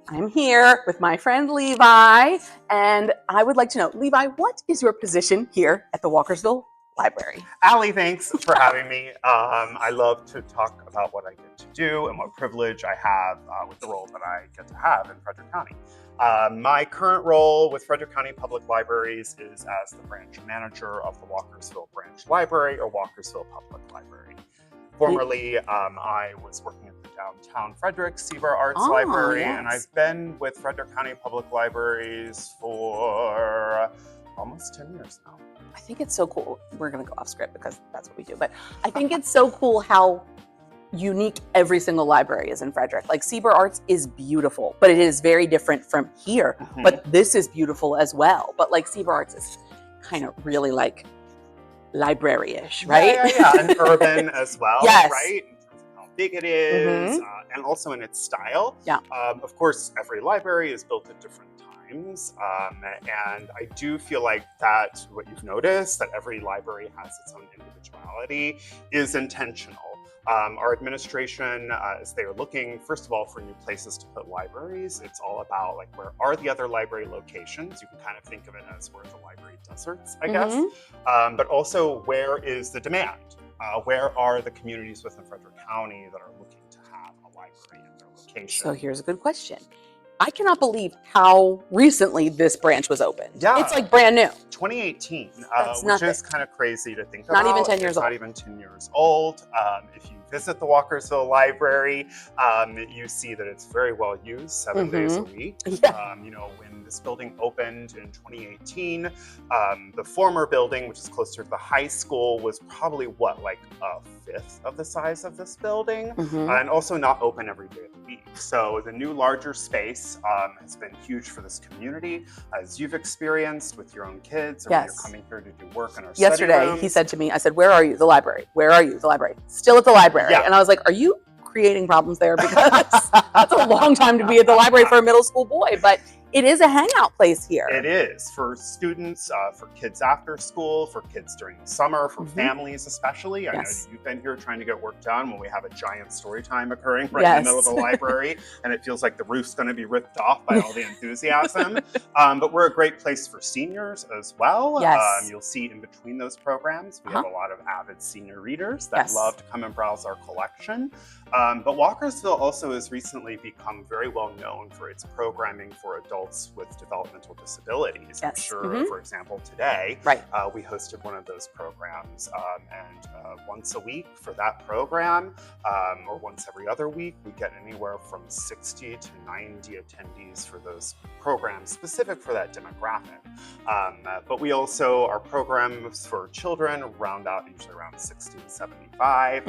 I'm here with my friend Levi, and I would like to know, Levi, what is your position here at the Walkersville Library? Allie, thanks for having me. I love to talk about what I get to do and what privilege I have with the role that I get to have in Frederick County. My current role with Frederick County Public Libraries is as the branch manager of the Walkersville Branch Library or Walkersville Public Library. Formerly, I was working at the downtown Frederick Seaver Arts Library, yes. and I've been with Frederick County Public Libraries for almost 10 years now. I think it's so cool. We're going to go off script because that's what we do, but I think it's so cool how unique every single library is in Frederick. Like Seaver Arts is beautiful, but it is very different from here. Mm-hmm. But this is beautiful as well. But like Seaver Arts is kind of really like library-ish, right? Yeah, and urban as well, yes. right? In terms of how big it is, and also in its style. Yeah. Of course, every library is built at different times, and I do feel like that what you've noticed, that every library has its own individuality, is intentional. Our administration, as they are looking, first of all, for new places to put libraries, it's all about like, where are the other library locations? You can kind of think of it as where the library deserts, I guess. But also, where is the demand? Where are the communities within Frederick County that are looking to have a library in their location? So here's a good question. I cannot believe how recently this branch was opened. Yeah. It's like brand new. 2018, which nothing. is kind of crazy to think Not about. even 10 years it's old. Not even 10 years old. If you visit the Walkersville Library, you see that it's very well used 7 days a week. Yeah. When this building opened in 2018, the former building, which is closer to the high school, was probably like a fifth of the size of this building, and also not open every day of the week. So the new larger space has been huge for this community, as you've experienced with your own kids, or when you're coming here to do work in our Yesterday, study rooms. he said to me, I said, where are you? The library. Where are you? The library. Still at the library. Yeah. And I was like, are you creating problems there? Because that's a long time to be at the library for a middle school boy, but it is a hangout place here. It is for students, for kids after school, for kids during the summer, for families especially. I know that you've been here trying to get work done when we have a giant story time occurring right in the middle of the library, and it feels like the roof's going to be ripped off by all the enthusiasm. But we're a great place for seniors as well. Yes. You'll see in between those programs, we have a lot of avid senior readers that love to come and browse our collection. But Walkersville also has recently become very well known for its programming for adults with developmental disabilities. I'm sure, for example, today, we hosted one of those programs, and once a week for that program, or once every other week, we get anywhere from 60 to 90 attendees for those programs specific for that demographic. But we also, our programs for children round out usually around 60 to 75.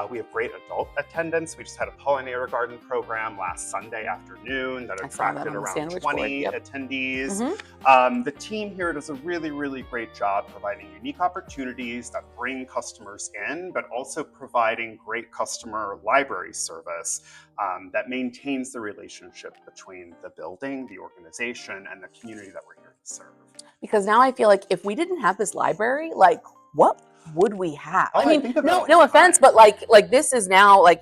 We have great adult attendance. We just had a pollinator garden program last Sunday afternoon that attracted around 20 attendees. The team here does a really, really great job providing unique opportunities that bring customers in, but also providing great customer library service that maintains the relationship between the building, the organization, and the community that we're here to serve. Because now I feel like if we didn't have this library, like what would we have? Oh, I mean, no offense, but like this is now like,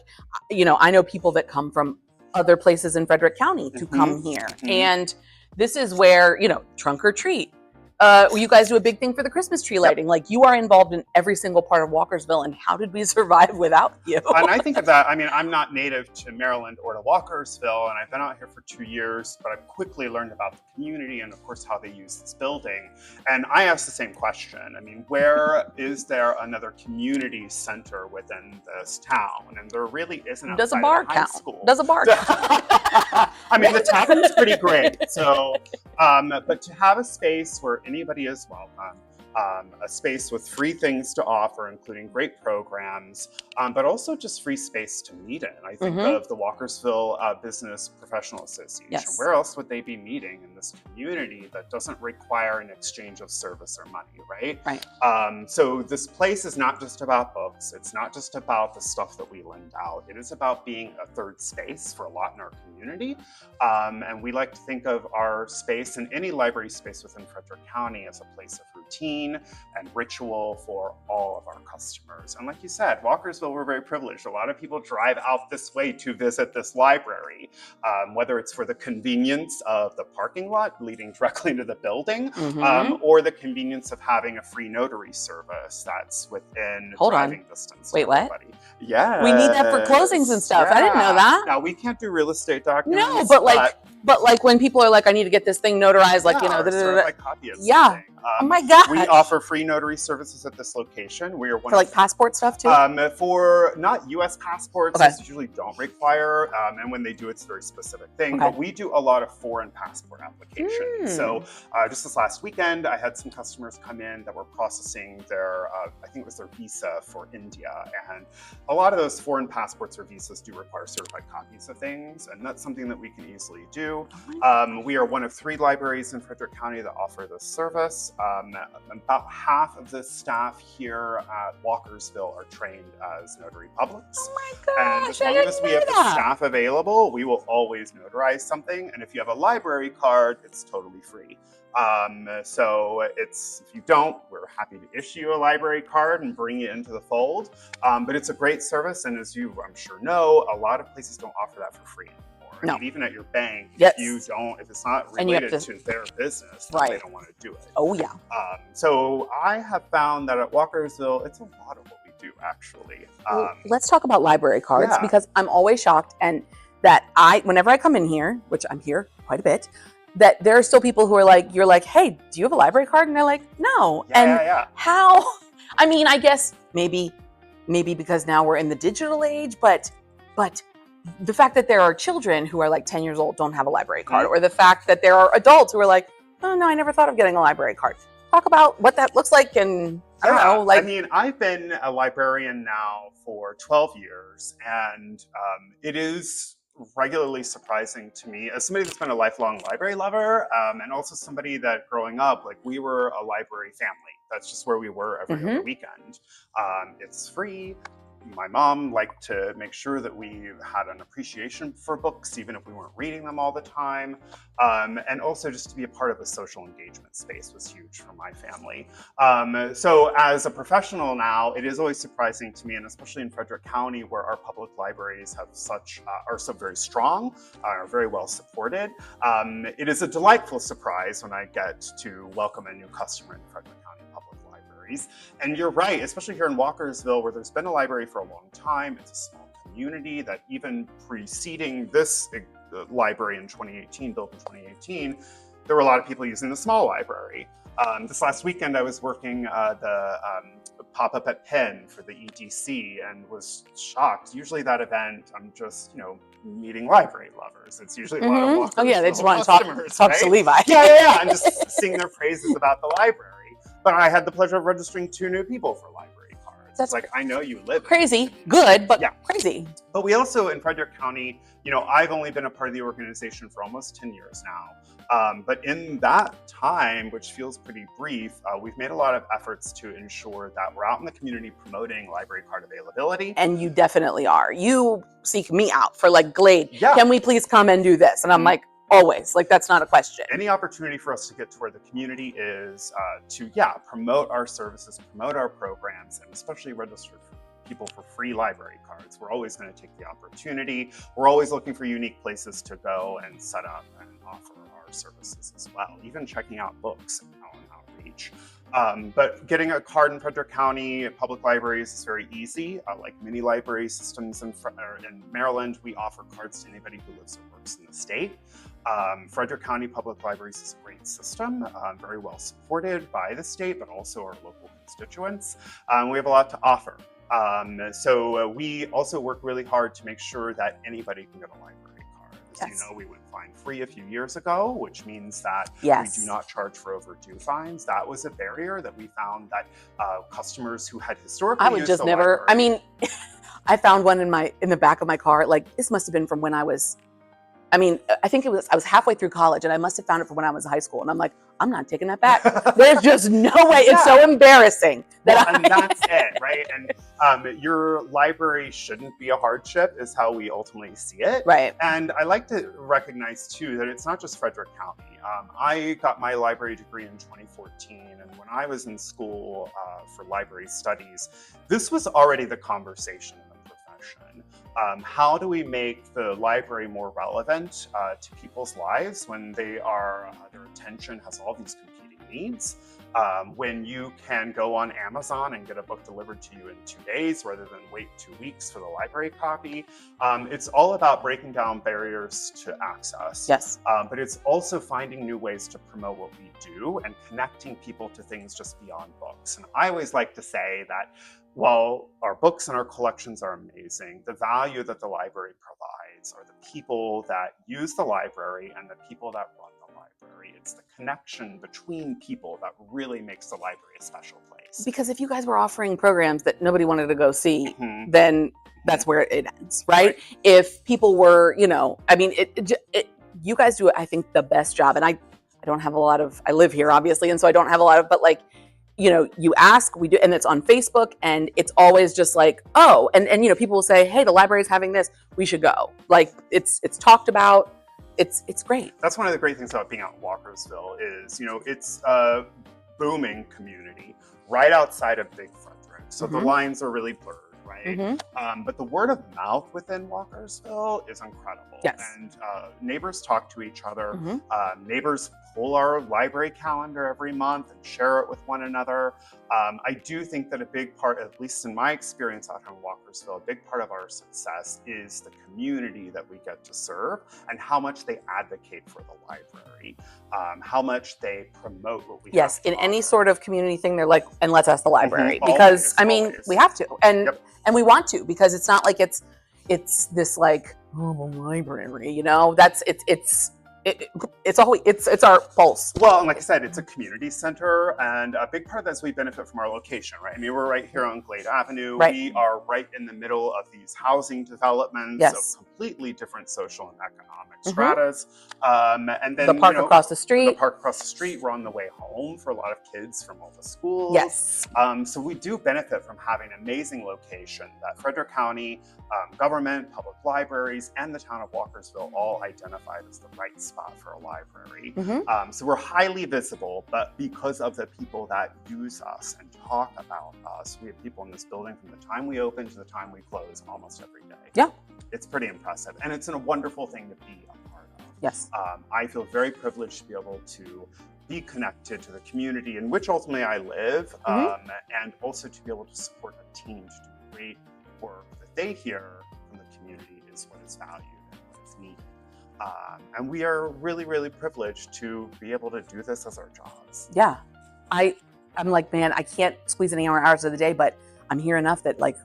I know people that come from other places in Frederick County to come here. And this is where, trunk or treat. You guys do a big thing for the Christmas tree lighting. Like you are involved in every single part of Walkersville, and how did we survive without you? And I think of that, I'm not native to Maryland or to Walkersville, and I've been out here for 2 years, but I've quickly learned about the community and of course how they use this building. And I asked the same question. Where is there another community center within this town? And there really isn't. Does a bar count? Does a bar count? The tavern is pretty great. So, but to have a space where anybody is welcome, a space with free things to offer, including great programs, but also just free space to meet in. I think of the Walkersville Business Professional Association. Yes. Where else would they be meeting in this community that doesn't require an exchange of service or money, right? Right. So this place is not just about books. It's not just about the stuff that we lend out. It is about being a third space for a lot in our community. And we like to think of our space and any library space within Frederick County as a place of routine, routine and ritual for all of our customers. And like you said, Walkersville, we're very privileged. A lot of people drive out this way to visit this library, whether it's for the convenience of the parking lot leading directly to the building, or the convenience of having a free notary service that's within driving distance. Wait, what? Everybody. Yeah. We need that for closings and stuff. I didn't know that. Now, we can't do real estate documents. No, but like when people are like, I need to get this thing notarized, like, certified copy of something. Oh my God. We offer free notary services at this location. We are one for like passport stuff too? For not U.S. passports, these usually don't require, and when they do, it's a very specific thing. But we do a lot of foreign passport applications. So just this last weekend, I had some customers come in that were processing their, I think it was their visa for India. And a lot of those foreign passports or visas do require certified copies of things. And that's something that we can easily do. We are one of 3 libraries in Frederick County that offer this service. About half of the staff here at Walkersville are trained as notary publics. Oh my gosh! And as long as we have the staff available, we will always notarize something. And if you have a library card, it's totally free. So if you don't, we're happy to issue you a library card and bring you into the fold. But it's a great service, and as you, I'm sure, know, a lot of places don't offer that for free. No. I mean, even at your bank, if it's not related to their business, they don't want to do it. Oh yeah. So I have found that at Walkersville, it's a lot of what we do actually. Let's talk about library cards because I'm always shocked, and that whenever I come in here, which I'm here quite a bit, that there are still people who are like, you're like, hey, do you have a library card? And they're like, no. How? I mean, I guess maybe because now we're in the digital age, but the fact that there are children who are like 10 years old don't have a library card, or the fact that there are adults who are like, oh no, I never thought of getting a library card. Talk about what that looks like, and I don't know. Like, I mean, I've been a librarian now for 12 years, and it is regularly surprising to me as somebody that's been a lifelong library lover, and also somebody that growing up, like, we were a library family. That's just where we were every other weekend. It's free. My mom liked to make sure that we had an appreciation for books, even if we weren't reading them all the time. And also just to be a part of a social engagement space was huge for my family. So as a professional now, it is always surprising to me, and especially in Frederick County, where our public libraries have are so very strong, are very well supported. It is a delightful surprise when I get to welcome a new customer in Frederick County Public Libraries. And you're right, especially here in Walkersville, where there's been a library for a long time. It's a small community that even preceding this library in 2018, built in 2018, there were a lot of people using the small library. This last weekend, I was working the pop-up at Penn for the EDC and was shocked. Usually that event, I'm just, meeting library lovers. It's usually a lot of Walkersville they just want to talk to Levi. And just sing their praises about the library. But I had the pleasure of registering 2 new people for library cards. That's like, I know you live crazy, good, but crazy. But we also, in Frederick County, I've only been a part of the organization for almost 10 years now. But in that time, which feels pretty brief, we've made a lot of efforts to ensure that we're out in the community promoting library card availability. And you definitely are. You seek me out for like, Glade, can we please come and do this? And I'm like, always, like, that's not a question. Any opportunity for us to get to where the community is to promote our services, promote our programs, and especially register people for free library cards. We're always going to take the opportunity. We're always looking for unique places to go and set up and offer our services as well, even checking out books on outreach. But getting a card in Frederick County Public Libraries is very easy. Like many library systems in Maryland, we offer cards to anybody who lives or works in the state. Frederick County Public Libraries is a great system, very well supported by the state, but also our local constituents. We have a lot to offer. So we also work really hard to make sure that anybody can get a library card. As you know, we went fine free a few years ago, which means that we do not charge for overdue fines. That was a barrier that we found that customers who had historically I would just never, I mean, I found one in the back of my car. Like, this must have been from when I was I mean, I think I was halfway through college, and I must have found it from when I was in high school. And I'm like, I'm not taking that back. There's just no way. It's so embarrassing. And that's it, right? And your library shouldn't be a hardship is how we ultimately see it. Right. And I like to recognize too that it's not just Frederick County. I got my library degree in 2014, and when I was in school for library studies, this was already the conversation in the profession. How do we make the library more relevant to people's lives when their attention has all these competing needs? When you can go on Amazon and get a book delivered to you in 2 days rather than wait 2 weeks for the library copy. It's all about breaking down barriers to access. Yes. But it's also finding new ways to promote what we do and connecting people to things just beyond books. And I always like to say that while our books and our collections are amazing, the value that the library provides are the people that use the library and the people that run the library. It's the connection between people that really makes the library a special place. Because if you guys were offering programs that nobody wanted to go see, then that's where it ends, right? If people were, I mean, you guys do, I think, the best job. And I don't have a lot of, I live here, obviously, and so I don't have a lot of, but like, you ask, we do, and it's on Facebook, and it's always just like, oh, and people will say, hey, the library's having this, we should go. Like, it's talked about. It's great. That's one of the great things about being out in Walkersville is, it's a booming community right outside of Big Frederick. So the lines are really blurred, right? But the word of mouth within Walkersville is incredible. Yes. And neighbors talk to each other. Neighbors pull our library calendar every month and share it with one another. I do think that a big part, at least in my experience out here in Walkersville, a big part of our success is the community that we get to serve and how much they advocate for the library, how much they promote what we have. Yes, in any sort of community thing, they're like, and let's ask the library. Because, Always. we have to. And we want to, because it's not like it's this like, oh, the library, it's our pulse. Well, and like I said, it's a community center, and a big part of that is we benefit from our location, right? I mean, we're right here on Glade Avenue. Right. We are right in the middle of these housing developments of completely different social and economic stratas. And then the park across the street. The park across the street, we're on the way home for a lot of kids from all the schools. Yes. So we do benefit from having an amazing location that Frederick County government, public libraries, and the town of Walkersville all identified as the right spot for a library. So we're highly visible, but because of the people that use us and talk about us, we have people in this building from the time we open to the time we close almost every day. Yeah. It's pretty impressive, and it's a wonderful thing to be a part of. Yes. I feel very privileged to be able to be connected to the community in which ultimately I live, and also to be able to support a team to do great work that they hear from the community is what is valued and what is needed. And we are really, really privileged to be able to do this as our jobs. Yeah. I'm like, man, I can't squeeze any more hours of the day, but I'm here enough that like,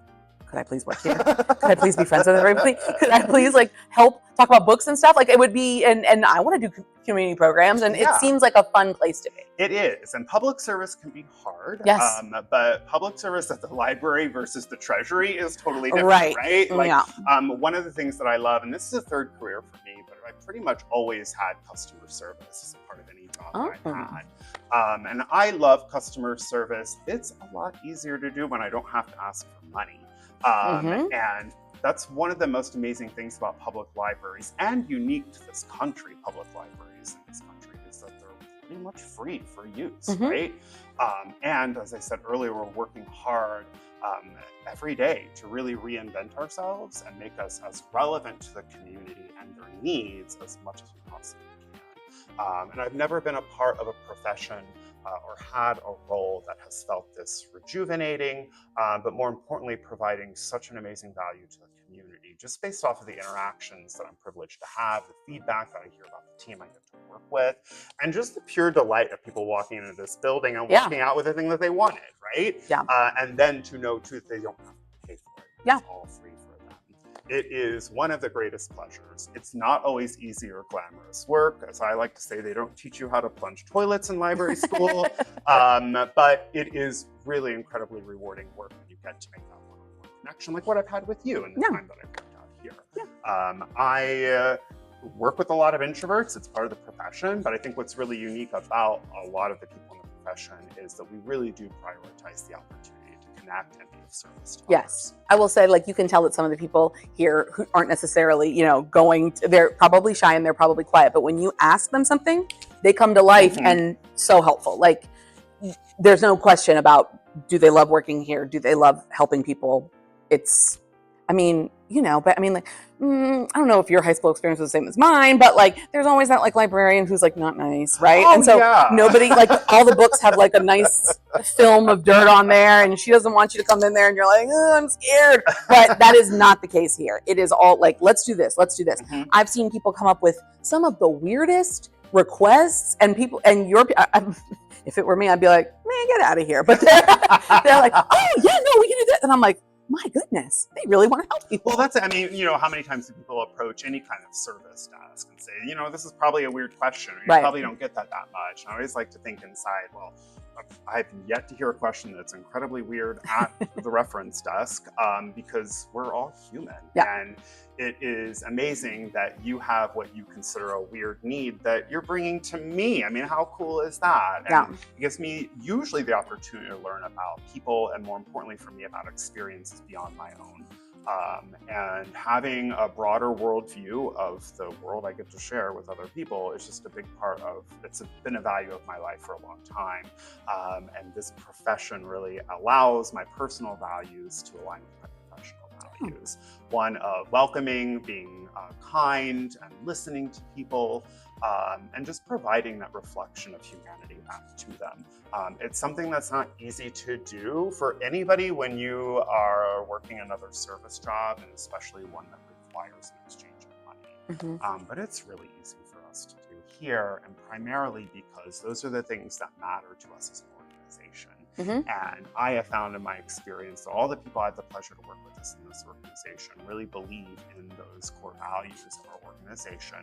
could I please work here? Could I please be friends with everybody? Could I please like help talk about books and stuff? Like it would be, and I want to do community programs, and it seems like a fun place to be. It is, and public service can be hard. Yes. But public service at the library versus the treasury is totally different, right? Like, one of the things that I love, and this is a third career for me, but I pretty much always had customer service as a part of any job that I've had. And I love customer service. It's a lot easier to do when I don't have to ask for money. And that's one of the most amazing things about public libraries, and unique to this country, public libraries in this country, is that they're pretty much free for use, right? And as I said earlier, we're working hard every day to really reinvent ourselves and make us as relevant to the community and their needs as much as we possibly can. And I've never been a part of a profession or had a role that has felt this rejuvenating, but more importantly, providing such an amazing value to the community, just based off of the interactions that I'm privileged to have, the feedback that I hear about the team I get to work with, and just the pure delight of people walking into this building and walking out with the thing that they wanted, right? And then to know too that they don't have to pay for it. It's all free for them. It is one of the greatest pleasures. It's not always easy or glamorous work. As I like to say, they don't teach you how to plunge toilets in library school, but it is really incredibly rewarding work when you get to make that one-on-one connection, like what I've had with you in the time that I've worked out here. I work with a lot of introverts. It's part of the profession. But I think what's really unique about a lot of the people in the profession is that we really do prioritize the opportunity to connect and be of service to Yes. others. I will say, like, you can tell that some of the people here who aren't necessarily, they're probably shy and they're probably quiet, but when you ask them something, they come to life and so helpful. Like, there's no question about, do they love working here? Do they love helping people? It's, I don't know if your high school experience was the same as mine, but like, there's always that like librarian who's like not nice, right? Oh, and so yeah. nobody, like, all the books have like a nice film of dirt on there, and she doesn't want you to come in there and you're like, oh, I'm scared. But that is not the case here. It is all like, let's do this. I've seen people come up with some of the weirdest requests, and people, and if it were me, I'd be like, man, get out of here. But they're like, oh yeah, no, we can do this. And I'm like, my goodness, they really want to help people. Well, how many times do people approach any kind of service desk and say, this is probably a weird question, or you probably don't get that much. And I always like to think inside, well, I've yet to hear a question that's incredibly weird at the reference desk, because we're all human. Yeah. And it is amazing that you have what you consider a weird need that you're bringing to me. I mean, how cool is that? And it gives me usually the opportunity to learn about people, and more importantly for me, about experiences beyond my own. And having a broader worldview of the world I get to share with other people is just a big part of, been a value of my life for a long time. And this profession really allows my personal values to align with my professional values. One of welcoming, being kind, and listening to people, and just providing that reflection of humanity back to them. It's something that's not easy to do for anybody when you are working another service job, and especially one that requires an exchange of money. But it's really easy for us to do here, and primarily because those are the things that matter to us as an organization. And I have found in my experience that all the people I had the pleasure to work with in this organization really believe in those core values of our organization,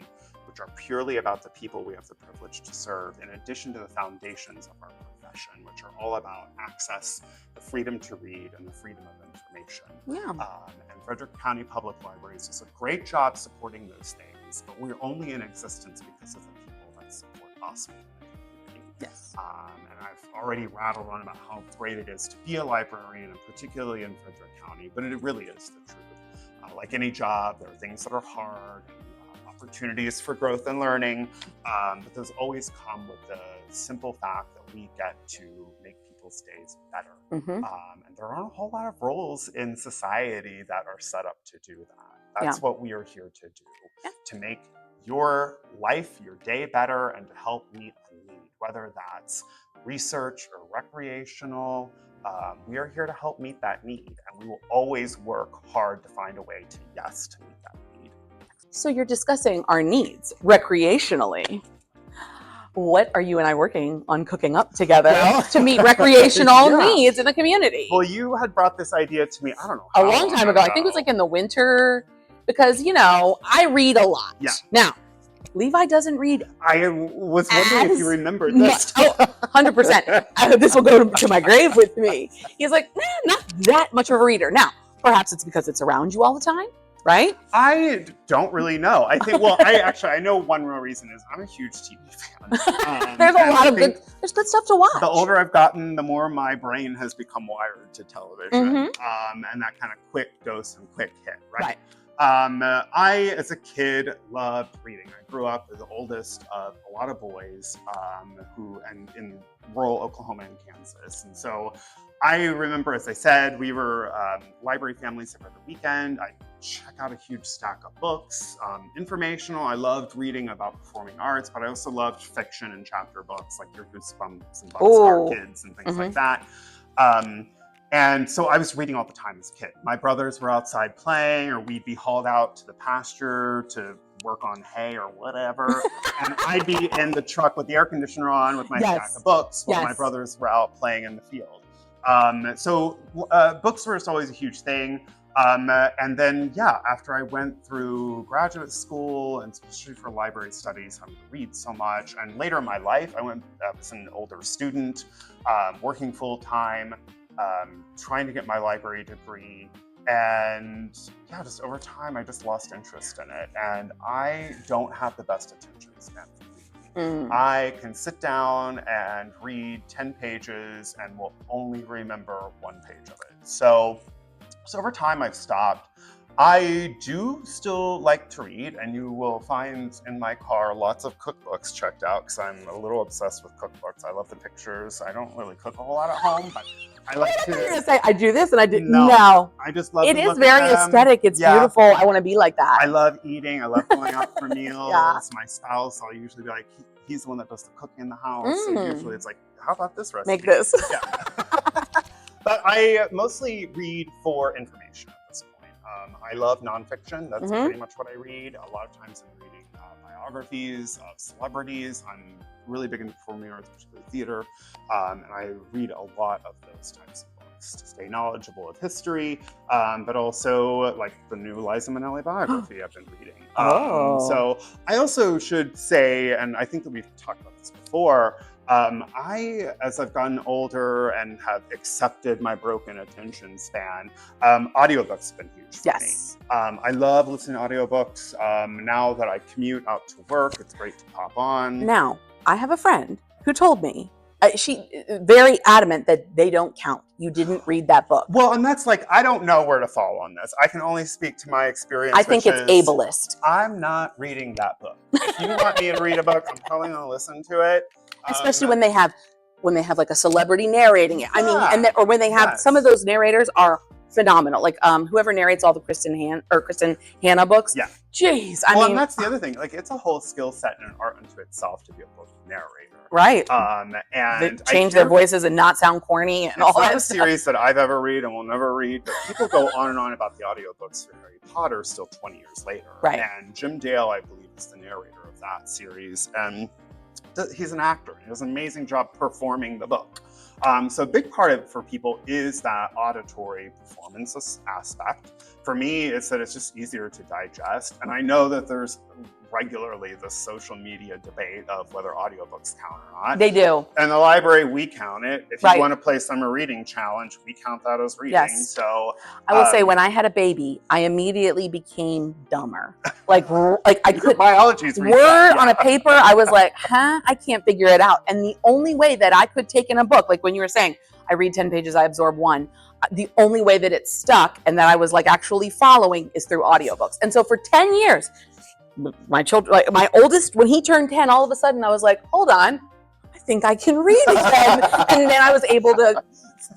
which are purely about the people we have the privilege to serve, in addition to the foundations of our profession, which are all about access, the freedom to read, and the freedom of information. And Frederick County Public Libraries does a great job supporting those things, but we're only in existence because of the people that support us. Yes. And I've already rattled on about how great it is to be a librarian, and particularly in Frederick County, but it really is the truth. Like any job, there are things that are hard, and opportunities for growth and learning, but those always come with the simple fact that we get to make people's days better. And there aren't a whole lot of roles in society that are set up to do that. That's what we are here to do, to make your life, your day better, and to help meet a need, whether that's research or recreational. We are here to help meet that need, and we will always work hard to find a way to meet that need. So you're discussing our needs recreationally. What are you and I working on cooking up together to meet recreational needs in the community? Well, you had brought this idea to me, I don't know, a long time ago. I think it was like in the winter, because, I read a lot. Yeah. Now, Levi doesn't read. I was wondering if you remembered this. 100%. This will go to my grave with me. He's like, not that much of a reader. Now, perhaps it's because it's around you all the time, right? I don't really know. I think, I know one real reason is I'm a huge TV fan. There's a lot of there's good stuff to watch. The older I've gotten, the more my brain has become wired to television, and that kind of quick dose and quick hit, right? I, as a kid, loved reading. I grew up as the oldest of a lot of boys in rural Oklahoma and Kansas. And so I remember, as I said, we were library families every other weekend. I'd check out a huge stack of books, informational. I loved reading about performing arts, but I also loved fiction and chapter books, like your Goosebumps and Boxcar Kids and things like that. And so I was reading all the time as a kid. My brothers were outside playing, or we'd be hauled out to the pasture to work on hay or whatever. And I'd be in the truck with the air conditioner on with my stack of books while my brothers were out playing in the field. So books were just always a huge thing. And then, after I went through graduate school, and especially for library studies, having to read so much, and later in my life, I was an older student, working full time, trying to get my library degree. And yeah, just over time, I just lost interest in it. And I don't have the best attention span for reading. I can sit down and read 10 pages and will only remember one page of it. So over time, I've stopped. I do still like to read, and you will find in my car lots of cookbooks checked out because I'm a little obsessed with cookbooks. I love the pictures. I don't really cook a whole lot at home, but I like to. You're gonna say I do this and I do no. I just love. It is very aesthetic. It's beautiful. I want to be like that. I love eating. I love going out for meals. My spouse, I'll usually be like, he's the one that does the cooking in the house. So usually it's like, how about this recipe? Make this. Yeah. But I mostly read for information at this point. I love nonfiction. That's pretty much what I read. A lot of times I'm reading biographies of celebrities. I'm really big into performing arts, particularly theater. And I read a lot of those types of books to stay knowledgeable of history, but also like the new Liza Minnelli biography I've been reading. So I also should say, and I think that we've talked about this before, as I've gotten older and have accepted my broken attention span, audiobooks have been huge for me. I love listening to audiobooks. Now that I commute out to work, it's great to pop on. Now, I have a friend who told me, she very adamant that they don't count. You didn't read that book. Well, and that's like, I don't know where to fall on this. I can only speak to my experience. I think it's ableist. I'm not reading that book. If you want me to read a book, I'm probably going to listen to it. Especially when they have like a celebrity narrating it. I mean, or when they have some of those narrators are phenomenal. Like whoever narrates all the Kristen Hanna books. Yeah. Jeez. I mean, and that's the other thing. Like, it's a whole skill set and an art unto itself to be a book narrator. Right. And they change their voices and not sound corny and all that. It's not a series that I've ever read and will never read, but people go on and on about the audiobooks for Harry Potter still 20 years later. Right. And Jim Dale, I believe, is the narrator of that series. And he's an actor. He does an amazing job performing the book. So a big part of it for people is that auditory performance aspect. For me, it's that it's just easier to digest. And I know that there's regularly the social media debate of whether audiobooks count or not. They do. In the library, we count it. If you want to play summer reading challenge, we count that as reading. Yes. So I will say, when I had a baby, I immediately became dumber. Like I could biology's word on a paper. I was like, I can't figure it out. And the only way that I could take in a book, like when you were saying, I read 10 pages, I absorb one. The only way that it stuck and that I was like actually following is through audiobooks. And so for 10 years, my children, like my oldest, when he turned 10, all of a sudden I was like, hold on, I think I can read again. And then I was able to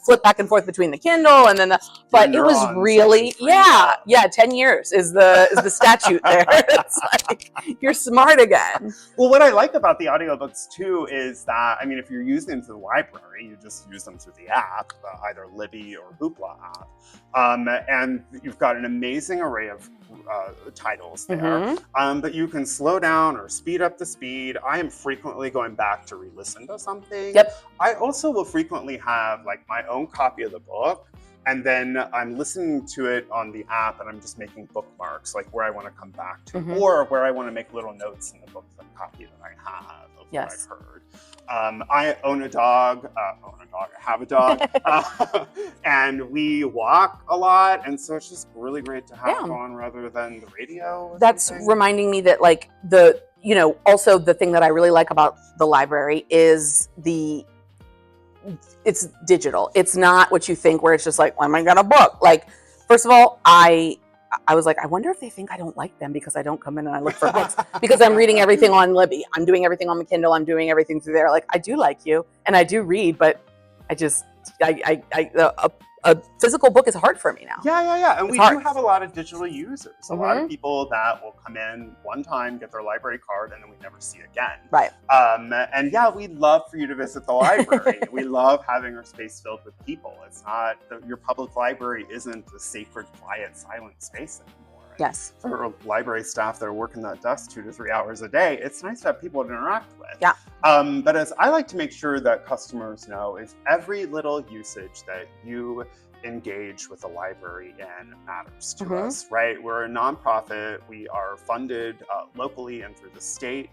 flip back and forth between the Kindle and then but it was really 10 years is the statute there. It's like you're smart again. Well, what I like about the audiobooks too is that, I mean, if you're using them through the library, you just use them through the app, either Libby or Hoopla app, and you've got an amazing array of titles there, but you can slow down or speed up the speed. I am frequently going back to re-listen to something. Yep. I also will frequently have like my own copy of the book, and then I'm listening to it on the app and I'm just making bookmarks, like where I want to come back to, or where I want to make little notes in the book, the copy that I have of what I've heard. I own a dog, I have a dog, and we walk a lot, and so it's just really great to have on rather than the radio. That's reminding me that like also the thing that I really like about the library is it's digital. It's not what you think where it's just like, well, am I gonna book? Like, first of all, I was like, I wonder if they think I don't like them because I don't come in and I look for books because I'm reading everything on Libby. I'm doing everything on the Kindle. I'm doing everything through there. Like, I do like you and I do read, but a physical book is hard for me now. Yeah. And we do have a lot of digital users. A lot of people that will come in one time, get their library card, and then we never see again. Right. And yeah, we'd love for you to visit the library. We love having our space filled with people. It's not, your public library isn't a sacred, quiet, silent space anymore. Yes. For library staff that are working that desk 2 to 3 hours a day, it's nice to have people to interact with. Yeah. But as I like to make sure that customers know, is every little usage that you engage with the library in matters to us, right? We're a nonprofit. We are funded locally and through the state.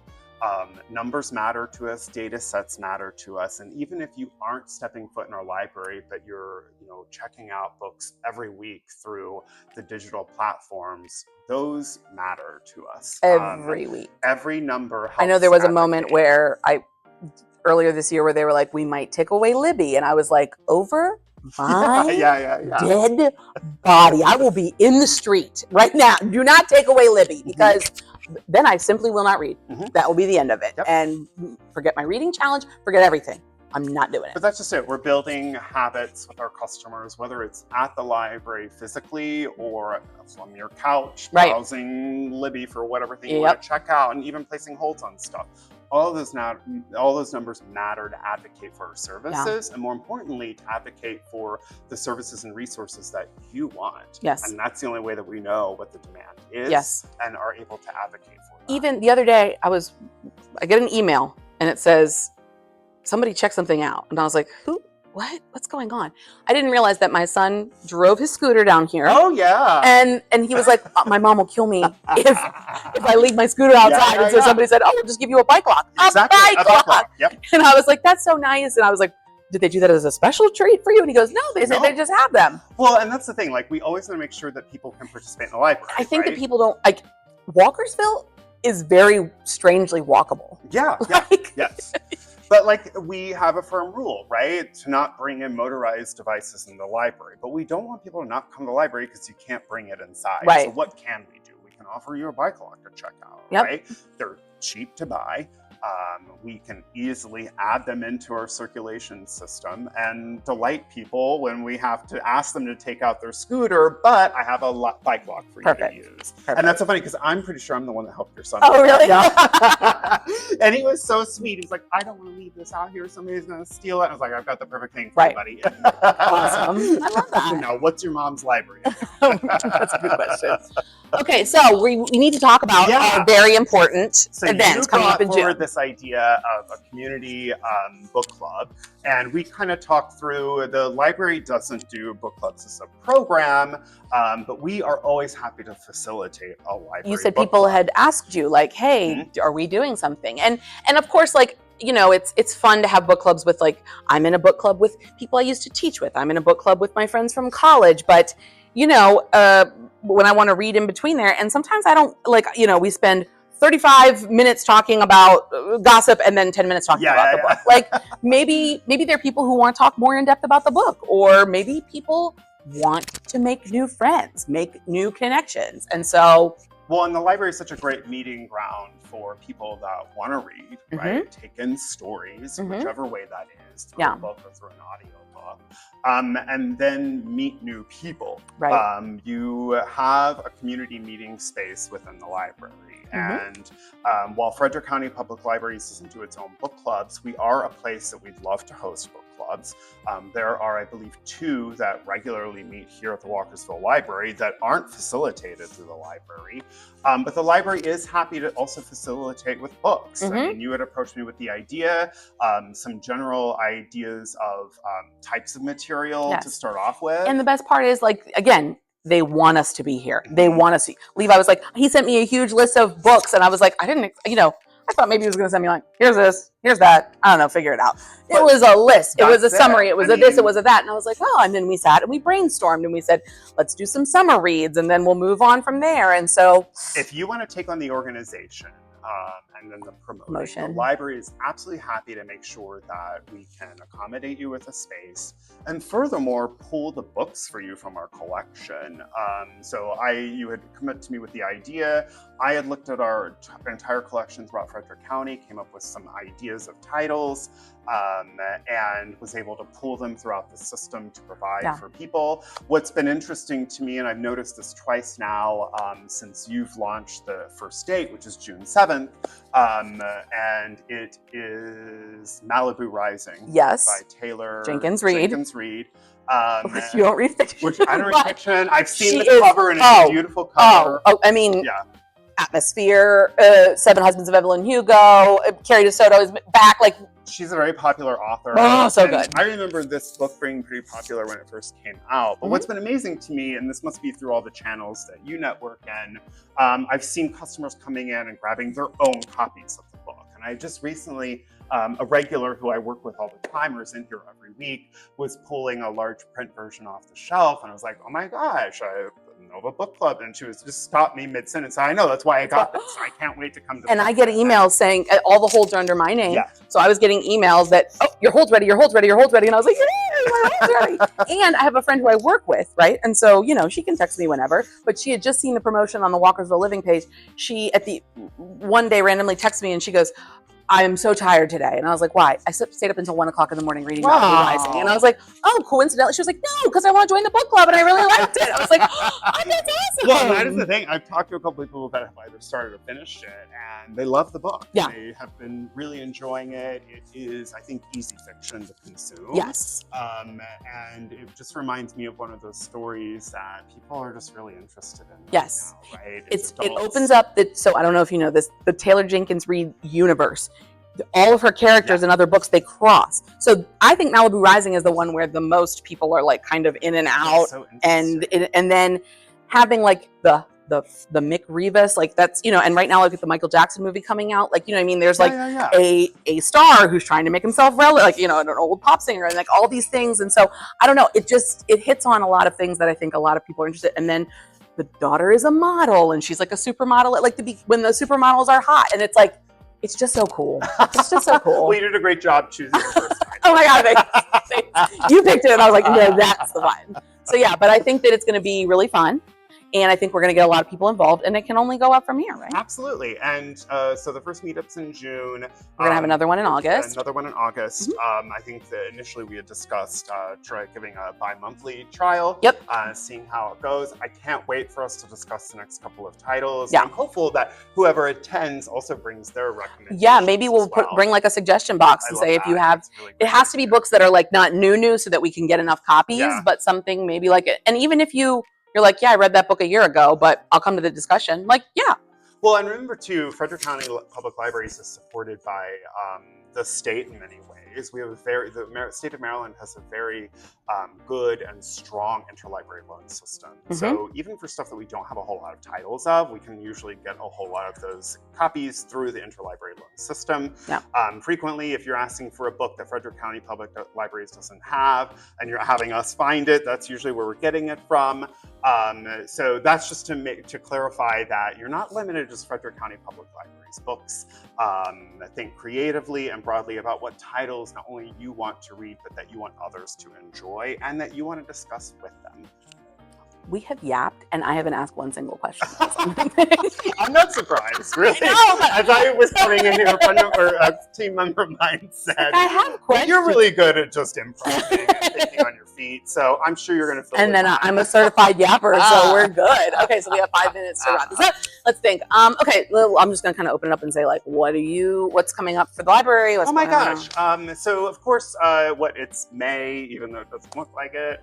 Numbers matter to us, data sets matter to us, and even if you aren't stepping foot in our library, but you're checking out books every week through the digital platforms, those matter to us. Every week. Every number helps. I know there was a moment where earlier this year where they were like, we might take away Libby, and I was like, over my dead body. I will be in the street right now. Do not take away Libby, because then I simply will not read. That will be the end of it. And forget my reading challenge, forget everything. I'm not doing it. But that's just it. We're building habits with our customers, whether it's at the library physically or from your couch, browsing Libby for whatever thing you want to check out, and even placing holds on stuff. All those numbers matter to advocate for our services, and more importantly, to advocate for the services and resources that you want. And that's the only way that we know what the demand is and are able to advocate for that. Even the other day, I get an email and it says, somebody check something out. And I was like, who? What? What's going on? I didn't realize that my son drove his scooter down here. Oh, yeah. And he was like, my mom will kill me if I leave my scooter outside. And so somebody said, oh, we'll just give you a bike lock. Exactly. A bike lock. And I was like, that's so nice. And I was like, did they do that as a special treat for you? And he goes, no, they said they just have them. Well, and that's the thing. Like, we always want to make sure that people can participate in the library. I think that people don't, like, Walkersville is very strangely walkable. Yeah. Yes. But like, we have a firm rule, right? To not bring in motorized devices in the library. But we don't want people to not come to the library because you can't bring it inside. So what can we do? We can offer you a bike lock to check out, right? They're cheap to buy. We can easily add them into our circulation system and delight people when we have to ask them to take out their scooter, but I have a bike lock for you to use. And that's so funny, because I'm pretty sure I'm the one that helped your son. Oh, really? And he was so sweet. He's like, I don't want to leave this out here. Somebody's going to steal it. I was like, I've got the perfect thing for you, buddy. Awesome. I love that. Now, what's your mom's library? That's a good question. Okay, so we need to talk about our very important events coming up in June. This idea of a community book club, and we kind of talked through, the library doesn't do book clubs as a program, but we are always happy to facilitate a library. You said people had asked you, like, hey, are we doing something? And of course, like, it's fun to have book clubs with, like, I'm in a book club with people I used to teach with. I'm in a book club with my friends from college, but when I want to read in between there, and sometimes I don't, like, we spend 35 minutes talking about gossip and then 10 minutes talking about the book. Like, maybe there are people who want to talk more in depth about the book, or maybe people want to make new friends, make new connections. And so, well, and the library is such a great meeting ground for people that want to read, right? Take in stories, whichever way that is, through a book or through an audio book, and then meet new people. You have a community meeting space within the library. And while Frederick County Public Libraries doesn't do its own book clubs, we are a place that we'd love to host book clubs. There are, I believe, 2 that regularly meet here at the Walkersville Library that aren't facilitated through the library. But the library is happy to also facilitate with books. I mean, you had approached me with the idea, some general ideas of types of material to start off with. And the best part is, like, again, they want us to be here. They want us to. Levi was like, he sent me a huge list of books, and I was like, I thought maybe he was going to send me, like, here's this, here's that. I don't know, figure it out. It was a list. It was a summary. It was this, it was a that. And I was like, oh, and then we sat and we brainstormed and we said, let's do some summer reads and then we'll move on from there. And so, if you want to take on the organization, and then the promotion. The library is absolutely happy to make sure that we can accommodate you with a space, and furthermore, pull the books for you from our collection. So you had come up to me with the idea. I had looked at our entire collection throughout Frederick County, came up with some ideas of titles, and was able to pull them throughout the system to provide for people. What's been interesting to me, and I've noticed this twice now since you've launched the first date, which is June 7th, and it is Malibu Rising by Taylor Jenkins Reid. Which you don't read fiction. Which I don't read fiction. I've seen the cover, and it's a beautiful cover. I mean, Atmosphere, Seven Husbands of Evelyn Hugo, Carrie DeSoto is back. Like, she's a very popular author. Oh, so good. I remember this book being pretty popular when it first came out. But what's been amazing to me, and this must be through all the channels that you network in, I've seen customers coming in and grabbing their own copies of the book. And And I just recently, a regular who I work with all the time, or is in here every week, was pulling a large print version off the shelf. And I was like, oh my gosh, I know of a book club. And she was just stopped me mid-sentence. I know, that's why I got this. I can't wait to come to And I get emails saying all the holds are under my name. Yeah. So I was getting emails that, oh, your hold's ready, your hold's ready, your hold's ready. And I was like, yeah, my hold's ready. And I have a friend who I work with, right? And so, you know, she can text me whenever, but she had just seen the promotion on the Walkersville Living page. She, at the one day, randomly texted me and she goes, I'm so tired today. And I was like, why? I stayed up until 1 o'clock in the morning reading Allie Rising. And I was like, oh, coincidentally. She was like, no, because I want to join the book club and I really liked it. I was like, oh, that's awesome. Well, that is the thing. I've talked to a couple of people that have either started or finished it, and they love the book. Yeah. They have been really enjoying it. It is, I think, easy fiction to consume. Yes. And it just reminds me of one of those stories that people are just really interested in. Yes. Right now, right? It opens up, so I don't know if you know this, the Taylor Jenkins Reid universe. All of her characters in other books, they cross. So I think Malibu Rising is the one where the most people are like kind of in and out, so and then having like the Mick Rivas, like that's, you know, and right now look at the Michael Jackson movie coming out, like, you know what I mean, there's like a star who's trying to make himself relevant, like, you know, an old pop singer, and like all these things. And so I don't know, it hits on a lot of things that I think a lot of people are interested in. And then the daughter is a model and she's like a supermodel at like when the supermodels are hot, and it's like, it's just so cool. It's just so cool. Well, you did a great job choosing the first time. Oh my God, thanks. You picked it and I was like, no, that's the one. So yeah, but I think that it's going to be really fun. And I think we're going to get a lot of people involved, and it can only go up from here, right? Absolutely. And so the first meetup's in June. We're going to have another one in August. Another one in August. Mm-hmm. I think that initially we had discussed giving a bi-monthly trial. Yep. Seeing how it goes. I can't wait for us to discuss the next couple of titles. Yeah. I'm hopeful that whoever attends also brings their recommendations. Yeah, maybe we'll bring like a suggestion box and say if you have, really it has to be books that are like not new so that we can get enough copies, but something maybe like it. And even if you're like, yeah, I read that book a year ago, but I'll come to the discussion. Like, yeah. Well, and remember too, Frederick County Public Libraries is supported by the state in many ways. We have the state of Maryland has a very good and strong interlibrary loan system. Mm-hmm. So even for stuff that we don't have a whole lot of titles of, we can usually get a whole lot of those copies through the interlibrary loan system. Yeah. Frequently, if you're asking for a book that Frederick County Public Libraries doesn't have, and you're having us find it, that's usually where we're getting it from. So that's just to clarify that you're not limited to just Frederick County Public Libraries books. Think creatively and broadly about what titles not only you want to read, but that you want others to enjoy and that you want to discuss with them. We have yapped, and I haven't asked one single question. I'm not surprised, really. I thought it was coming in here. A team member of mine said, I have questions. You're really good at just improvising and thinking on your feet, so I'm sure you're going to fill it. And then I'm a certified yapper, so we're good. Okay, so we have 5 minutes to wrap this up. Let's think. Okay, I'm just going to kind of open it up and say, like, what's coming up for the library? Oh my gosh. So, of course, it's May, even though it doesn't look like it.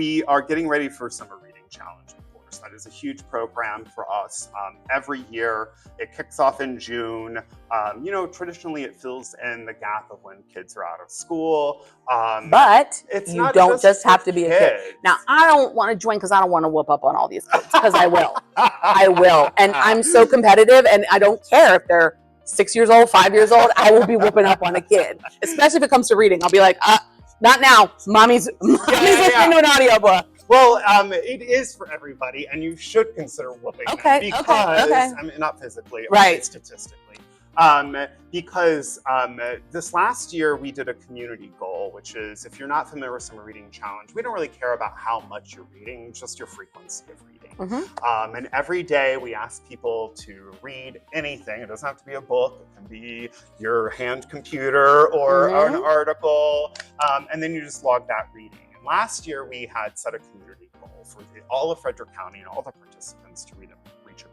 We are getting ready for Summer Reading Challenge, of course. That is a huge program for us. Every year, it kicks off in June. Traditionally, it fills in the gap of when kids are out of school. But it's you don't just have to be a kid. Now, I don't want to join because I don't want to whoop up on all these kids, because I will. I will. And I'm so competitive, and I don't care if they're 6 years old, 5 years old. I will be whooping up on a kid, especially if it comes to reading. I'll be like, not now. Mommy's listening to an audiobook. Well, it is for everybody, and you should consider whooping them because, I mean, not physically, right? Statistically. Because this last year we did a community goal, which is, if you're not familiar with Summer Reading Challenge, we don't really care about how much you're reading, just your frequency of reading. Mm-hmm. And every day we ask people to read anything. It doesn't have to be a book. It can be your hand computer or an article. And then you just log that reading. And last year we had set a community goal for all of Frederick County and all the participants to reach a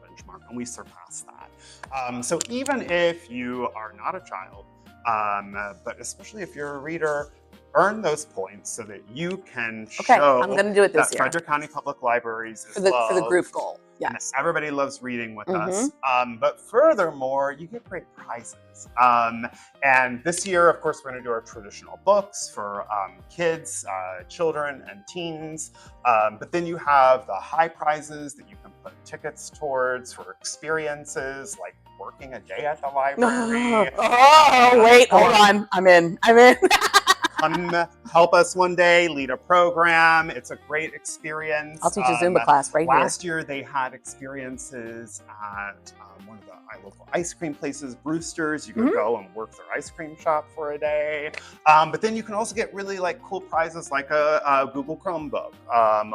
benchmark, and we surpassed that. So even if you are not a child, but especially if you're a reader, earn those points so that you can show I'm going to do it this year. Frederick County Public Libraries is for the group goal. Yes. Everybody loves reading with us. But furthermore, you get great prizes. And this year, of course, we're going to do our traditional books for kids, children, and teens. But then you have the high prizes that you can put tickets towards for experiences like working a day at the library. Oh, wait, hold on. I'm in. Come help us one day, lead a program. It's a great experience. I'll teach a Zumba class right here. Last year, they had experiences at one of the local ice cream places, Brewster's. You could go and work their ice cream shop for a day. But then you can also get really cool prizes like a Google Chromebook,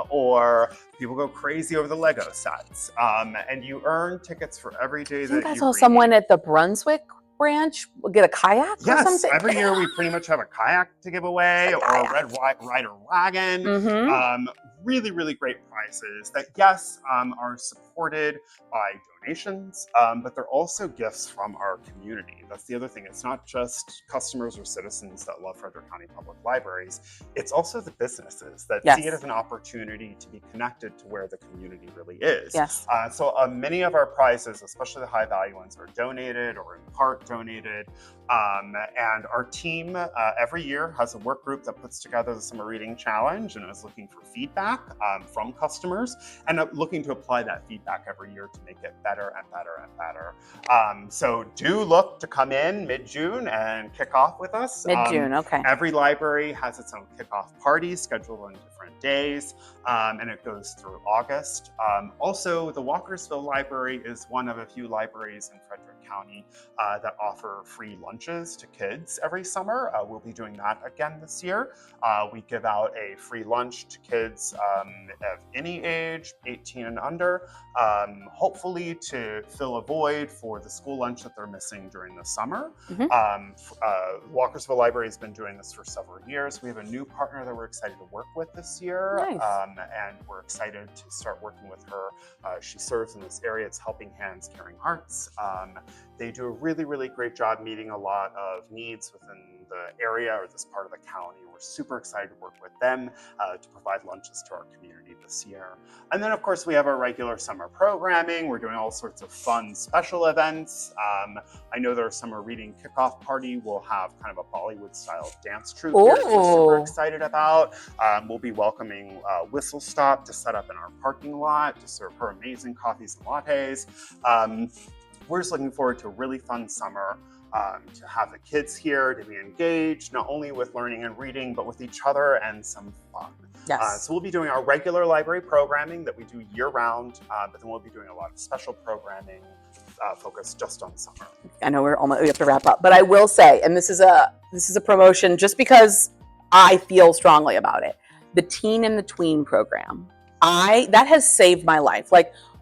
or people go crazy over the Lego sets. And you earn tickets for every day that you I saw someone at the Brunswick branch get a kayak or something? Yes, every year we pretty much have a kayak to give away, or a Red Rider wagon. Really, really great prizes that, yes, are supported by donations, but they're also gifts from our community. That's the other thing. It's not just customers or citizens that love Frederick County Public Libraries. It's also the businesses that see it as an opportunity to be connected to where the community really is. Yes. So many of our prizes, especially the high value ones, are donated or in part donated. And our team every year has a work group that puts together the Summer Reading Challenge and is looking for feedback from customers and looking to apply that feedback every year to make it better and better and better. So do look to come in mid-June and kick off with us. Mid-June, okay. Every library has its own kickoff party scheduled on different days, and it goes through August. Also, the Walkersville Library is one of a few libraries in Frederick County that offer free lunches to kids every summer. We'll be doing that again this year. We give out a free lunch to kids of any age, 18 and under, hopefully to fill a void for the school lunch that they're missing during the summer. Walkersville Library has been doing this for several years. We have a new partner that we're excited to work with this year, and we're excited to start working with her. She serves in this area. It's Helping Hands, Caring Hearts. They do a really, really great job meeting a lot of needs within the area or this part of the county. We're super excited to work with them to provide lunches to our community this year. And then, of course, we have our regular summer programming. We're doing all sorts of fun special events. I know their summer reading kickoff party will have kind of a Bollywood-style dance troupe here, which we're super excited about. We'll be welcoming Whistle Stop to set up in our parking lot to serve her amazing coffees and lattes. We're just looking forward to a really fun summer, to have the kids here, to be engaged, not only with learning and reading, but with each other and some fun. So we'll be doing our regular library programming that we do year-round, but then we'll be doing a lot of special programming focused just on summer. I know we have to wrap up, but I will say, and this is a promotion just because I feel strongly about it, the teen and the tween program. That has saved my life.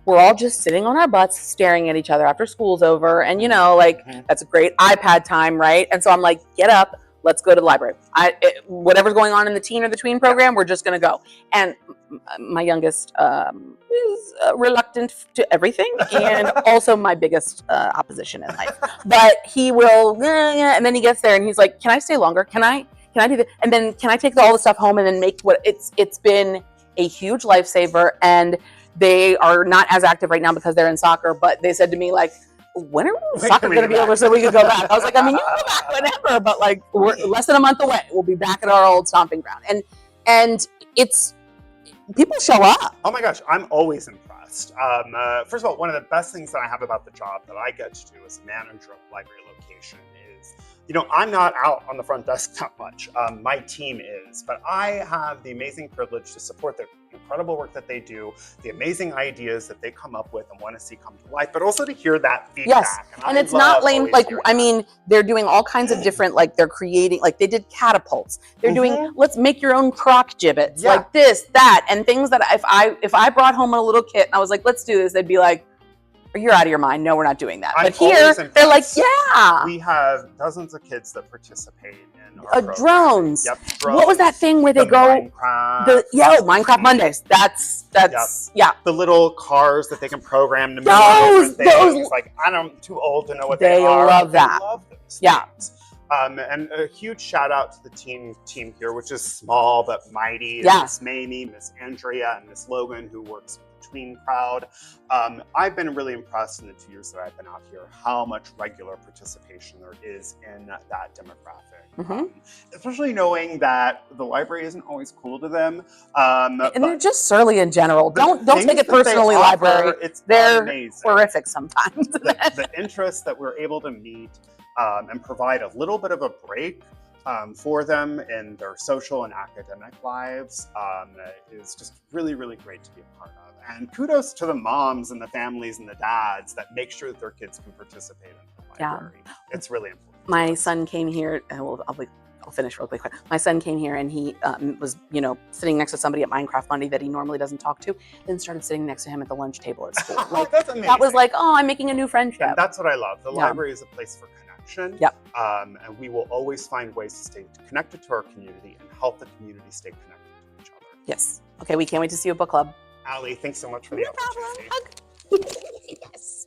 We're all just sitting on our butts staring at each other after school's over. And, that's a great iPad time, right? And so I'm like, get up, let's go to the library. Whatever's going on in the teen or the tween program, we're just going to go. And my youngest is reluctant to everything and also my biggest opposition in life. But he will, and then he gets there and he's like, can I stay longer? Can I do that? And then can I take all the stuff home and then make it's been a huge lifesaver. And they are not as active right now because they're in soccer, but they said to me, when are soccer going to be over so we can go back? I was like, you can go back whenever, but we're less than a month away. We'll be back at our old stomping ground. And it's, people show up. Oh my gosh, I'm always impressed. First of all, one of the best things that I have about the job that I get to do as a manager of a library location is, I'm not out on the front desk that much. My team is, but I have the amazing privilege to support the incredible work that they do, the amazing ideas that they come up with and want to see come to life, but also to hear that feedback. Yes, and it's not lame. They're doing all kinds of different, they're creating, they did catapults. They're doing, let's make your own crock gibbets, like this, that, and things that if I brought home a little kit and I was like, let's do this, they'd be like, you're out of your mind. No, we're not doing that. But here, they're like, we have dozens of kids that participate in our drones. Yep, drones. What was that thing where they go? Minecraft Mondays. That's the little cars that they can program to move. Those. I'm too old to know what they are. They love that. They love those things. And a huge shout out to the team here, which is small but mighty. Miss Mamie, Miss Andrea, and Miss Logan, who works with between crowd. I've been really impressed in the 2 years that I've been out here how much regular participation there is in that demographic. Especially knowing that the library isn't always cool to them. And they're just surly in general. Don't take it personally, library. They're amazing. Horrific sometimes. The interest that we're able to meet and provide a little bit of a break for them in their social and academic lives is just really, really great to be a part of. And kudos to the moms and the families and the dads that make sure that their kids can participate in the library. It's really important. My son came here, and I'll finish real quick. My son came here and he was, sitting next to somebody at Minecraft Monday that he normally doesn't talk to, then started sitting next to him at the lunch table at school. Like, that's amazing. That was like, oh, I'm making a new friendship. And that's what I love. The library is a place for connection. Yep. And we will always find ways to stay connected to our community and help the community stay connected to each other. Yes. Okay, we can't wait to see you at book club. Allie, thanks so much for the opportunity. No problem. Yes.